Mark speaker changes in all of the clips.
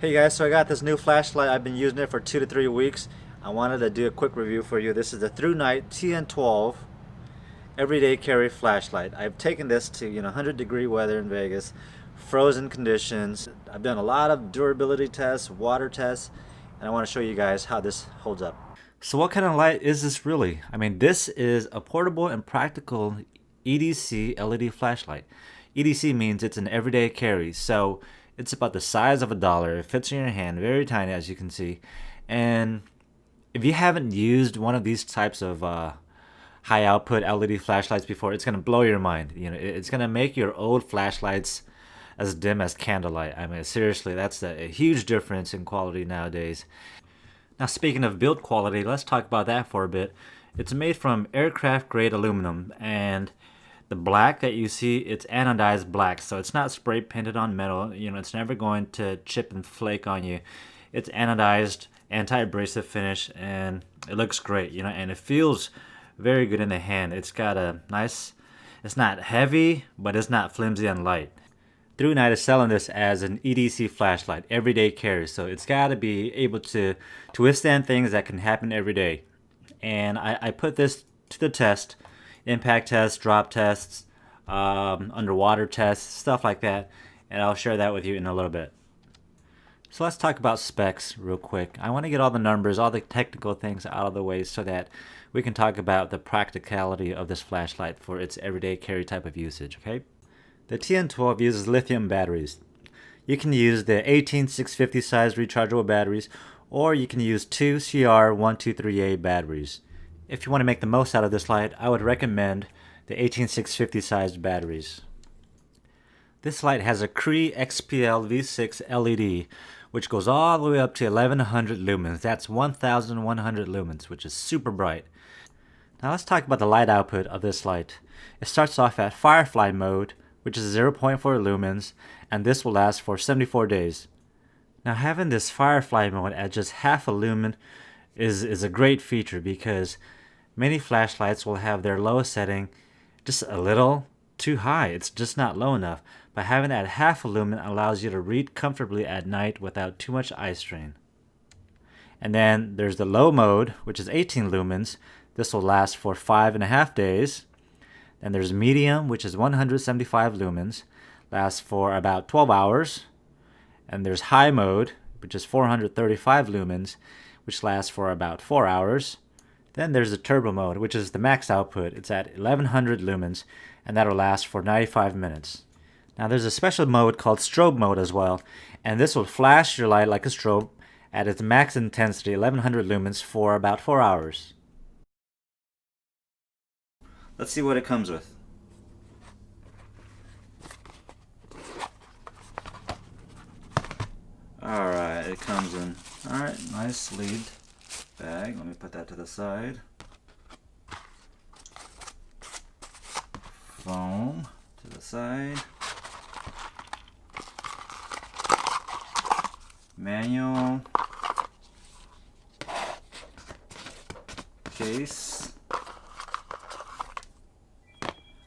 Speaker 1: Hey guys, so I got this new flashlight. I've been using it for 2 to 3 weeks. I wanted to do a quick review for you. This is the Thrunite TN12 everyday carry flashlight. I've taken this to 100-degree weather in Vegas, frozen conditions. I've done a lot of durability tests, water tests, and I want to show you guys how this holds up. So what kind of light is this really? I mean, this is a portable and practical EDC LED flashlight. EDC means it's an everyday carry, so it's about the size of a dollar. It fits in your hand, very tiny as you can see. And if you haven't used one of these types of high output LED flashlights before, it's gonna blow your mind. It's gonna make your old flashlights as dim as candlelight. I mean, seriously, that's a huge difference in quality nowadays. Now, speaking of build quality, let's talk about that for a bit. It's made from aircraft grade aluminum, and the black that you see, it's anodized black, so it's not spray painted on metal. It's never going to chip and flake on you. It's anodized, anti-abrasive finish, and it looks great, and it feels very good in the hand. It's got a nice, it's not heavy, but it's not flimsy and light. Thrunite is selling this as an EDC flashlight, everyday carry, so it's got to be able to withstand things that can happen every day. And I put this to the test, impact tests, drop tests, underwater tests, stuff like that, and I'll share that with you in a little bit. So let's talk about specs real quick. I want to get all the numbers, all the technical things out of the way so that we can talk about the practicality of this flashlight for its everyday carry type of usage, okay? The TN12 uses lithium batteries. You can use the 18650 size rechargeable batteries, or you can use two CR123A batteries. If you want to make the most out of this light, I would recommend the 18650 sized batteries. This light has a Cree XPL V6 LED, which goes all the way up to 1100 lumens. That's 1100 lumens, which is super bright. Now let's talk about the light output of this light. It starts off at Firefly mode, which is 0.4 lumens, and this will last for 74 days. Now having this Firefly mode at just half a lumen is a great feature, because many flashlights will have their lowest setting just a little too high. It's just not low enough. By having it at half a lumen allows you to read comfortably at night without too much eye strain. And then there's the low mode, which is 18 lumens. This will last for 5.5 days. Then there's medium, which is 175 lumens, lasts for about 12 hours. And there's high mode, which is 435 lumens, which lasts for about 4 hours. Then there's the turbo mode, which is the max output. It's at 1100 lumens, and that'll last for 95 minutes. Now there's a special mode called strobe mode as well, and this will flash your light like a strobe at its max intensity, 1100 lumens, for about 4 hours. Let's see what it comes with. Alright, it comes in, alright, nice sleeved bag. Let me put that to the side. Foam to the side. Manual. Case.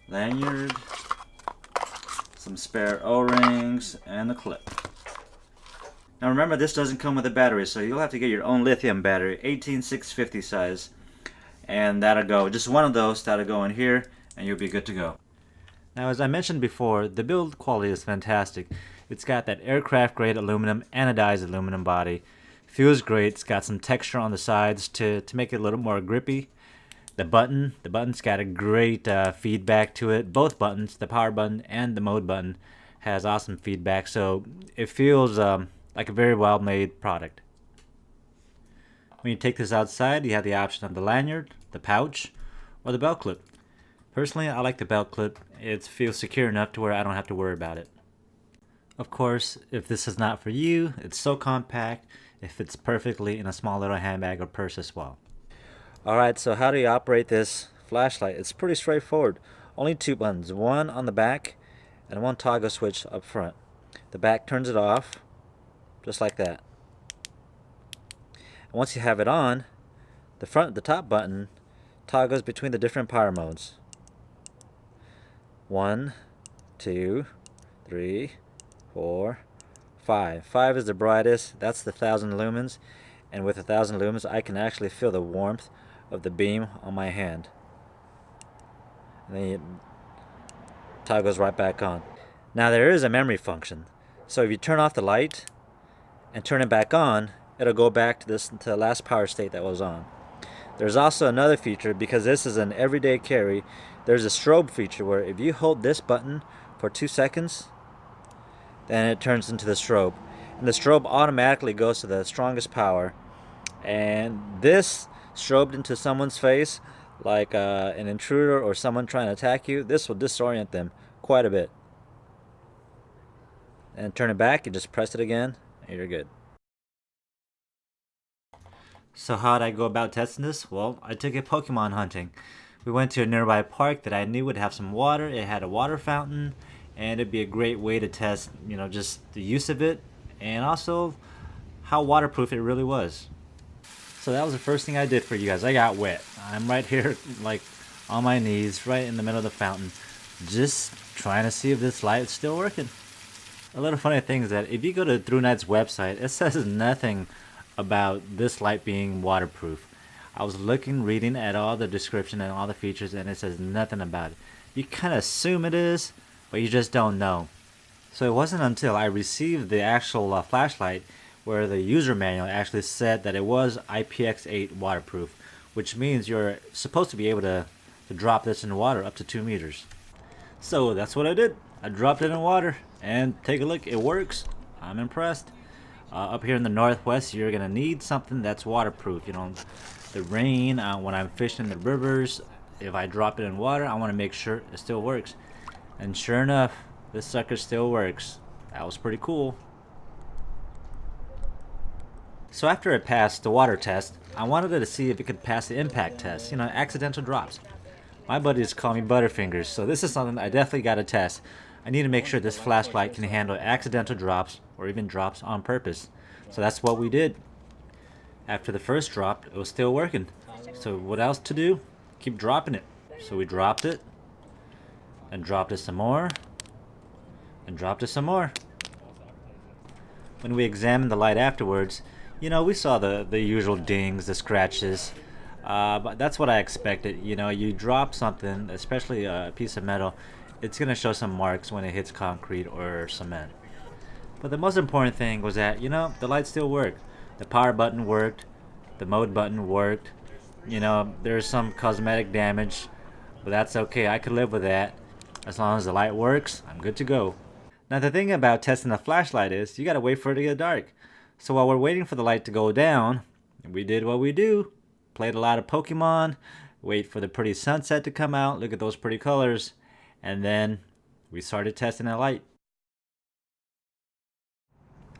Speaker 1: Lanyard. Some spare O-rings and a clip. Now remember, this doesn't come with a battery, so you'll have to get your own lithium battery, 18650 size, and that'll go, just one of those, that'll go in here, and you'll be good to go. Now, as I mentioned before, the build quality is fantastic. It's got that aircraft grade aluminum, anodized aluminum body. Feels great. It's got some texture on the sides to make it a little more grippy. The button's got a great feedback to it. Both buttons, the power button and the mode button, has awesome feedback, so it feels like a very well made product. When you take this outside, you have the option of the lanyard, the pouch, or the belt clip. Personally, I like the belt clip. It feels secure enough to where I don't have to worry about it. Of course, if this is not for you, it's so compact, it fits perfectly in a small little handbag or purse as well. Alright, so how do you operate this flashlight? It's pretty straightforward. Only two buttons, one on the back and one toggle switch up front. The back turns it off, just like that. And once you have it on, the top button toggles between the different power modes. 1, 2, 3, 4, 5. 5 is the brightest. That's the 1,000 lumens. And with 1,000 lumens, I can actually feel the warmth of the beam on my hand. And then it toggles right back on. Now there is a memory function. So if you turn off the light and turn it back on, it'll go back to the last power state that was on. There's also another feature, because this is an everyday carry. There's a strobe feature where if you hold this button for 2 seconds, then it turns into the strobe. And the strobe automatically goes to the strongest power. And this strobed into someone's face, like an intruder or someone trying to attack you, this will disorient them quite a bit. And turn it back, you just press it again, and you're good. So how did I go about testing this? Well, I took it Pokemon hunting. We went to a nearby park that I knew would have some water. It had a water fountain, and it'd be a great way to test, just the use of it, and also how waterproof it really was. So that was the first thing I did for you guys. I got wet. I'm right here, like on my knees, right in the middle of the fountain, just trying to see if this light is still working. A little funny thing is that if you go to Thrunite's website, it says nothing about this light being waterproof. I was reading at all the description and all the features, and it says nothing about it. You kind of assume it is, but you just don't know. So it wasn't until I received the actual flashlight where the user manual actually said that it was IPX8 waterproof, which means you're supposed to be able to drop this in water up to 2 meters. So that's what I did. I dropped it in water, and take a look, it works. I'm impressed. Up here in the northwest, you're gonna need something that's waterproof. The rain, when I'm fishing in the rivers, if I drop it in water, I want to make sure it still works. And sure enough, this sucker still works. That was pretty cool. So after it passed the water test, I wanted to see if it could pass the impact test, accidental drops. My buddies call me Butterfingers, so this is something I definitely got to test. I need to make sure this flashlight can handle accidental drops or even drops on purpose. So that's what we did. After the first drop, it was still working. So what else to do? Keep dropping it. So we dropped it, and dropped it some more, and dropped it some more. When we examined the light afterwards, we saw the usual dings, the scratches. But that's what I expected. You drop something, especially a piece of metal, it's going to show some marks when it hits concrete or cement. But the most important thing was that, the light still worked. The power button worked. The mode button worked. There's some cosmetic damage, but that's okay. I could live with that. As long as the light works, I'm good to go. Now the thing about testing a flashlight is, you got to wait for it to get dark. So while we're waiting for the light to go down, we did what we do. Played a lot of Pokemon, wait for the pretty sunset to come out, look at those pretty colors, and then we started testing the light.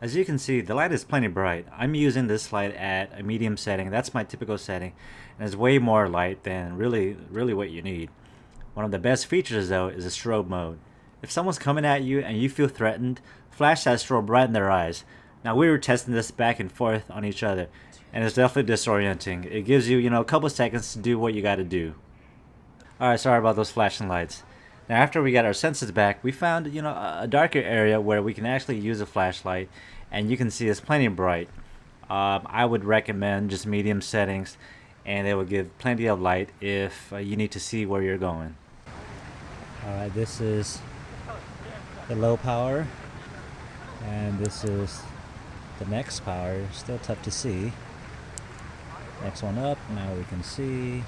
Speaker 1: As you can see, the light is plenty bright. I'm using this light at a medium setting. That's my typical setting, and it's way more light than really what you need. One of the best features though is the strobe mode. If someone's coming at you and you feel threatened, flash that strobe right in their eyes. Now we were testing this back and forth on each other, and it's definitely disorienting. It gives you, a couple seconds to do what you got to do. Alright, sorry about those flashing lights. Now after we got our senses back, we found, a darker area where we can actually use a flashlight, and you can see it's plenty bright. I would recommend just medium settings, and they will give plenty of light if you need to see where you're going. Alright, this is the low power, and this is the next power. Still tough to see. Next one up, now we can see.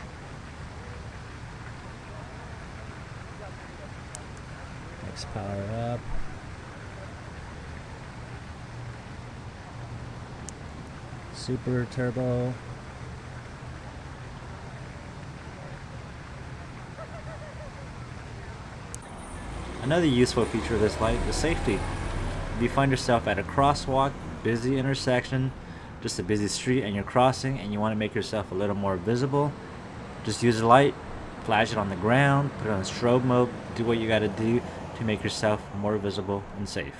Speaker 1: Next power up. Super turbo. Another useful feature of this light is safety. If you find yourself at a crosswalk, busy intersection, just a busy street, and you're crossing and you want to make yourself a little more visible, just use the light, flash it on the ground, put it on strobe mode, do what you got to do to make yourself more visible and safe.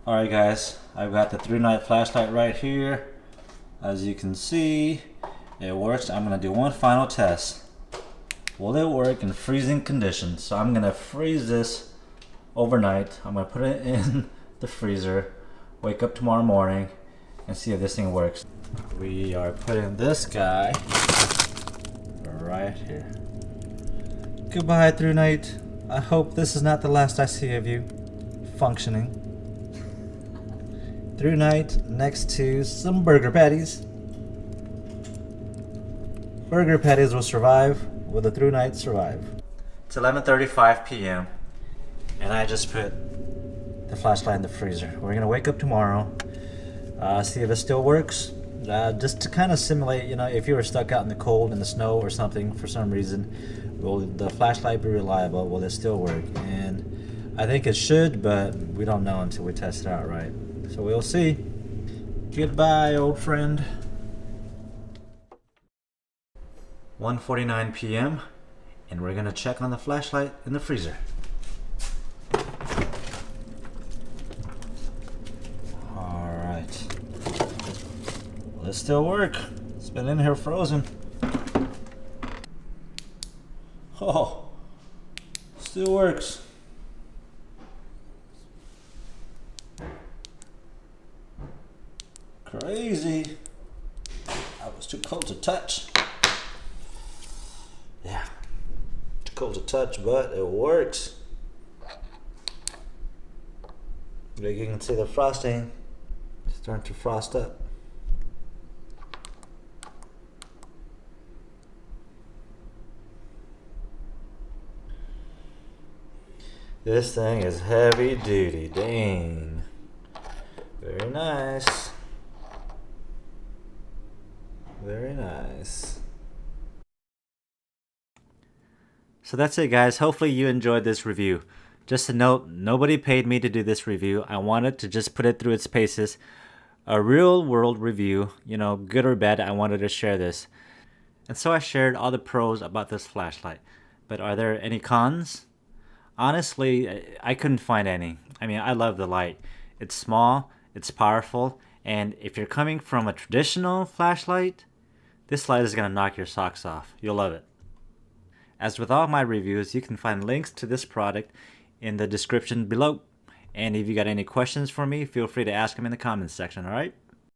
Speaker 1: Alright guys, I've got the Thrunite flashlight right here. As you can see, it works. I'm going to do one final test. Will it work in freezing conditions? So I'm going to freeze this overnight. I'm going to put it in the freezer, wake up tomorrow morning, and see if this thing works. We are putting this guy right here. Goodbye, Thrunite. I hope this is not the last I see of you functioning. Thrunite next to some burger patties. Burger patties will survive. Will the Thrunite survive? It's 11:35 p.m. and I just put the flashlight in the freezer. We're gonna wake up tomorrow, see if it still works. Just to kind of simulate, you know, if you were stuck out in the cold, in the snow or something for some reason, will the flashlight be reliable? Will it still work? And I think it should, but we don't know until we test it out, right? So we'll see. Goodbye, old friend. 1:49 p.m. and we're gonna check on the flashlight in the freezer. Will it still work? It's been in here frozen. Oh, still works. Crazy. That was too cold to touch. Yeah, too cold to touch, but it works. You can see the frosting starting to frost up. This thing is heavy duty, dang. Very nice. Very nice. So that's it, guys. Hopefully you enjoyed this review. Just a note, nobody paid me to do this review. I wanted to just put it through its paces. A real world review, you know, good or bad, I wanted to share this. And so I shared all the pros about this flashlight. But are there any cons? Honestly, I couldn't find any. I mean, I love the light. It's small, it's powerful, and if you're coming from a traditional flashlight, this light is going to knock your socks off. You'll love it. As with all my reviews, you can find links to this product in the description below. And if you got any questions for me, feel free to ask them in the comments section, alright?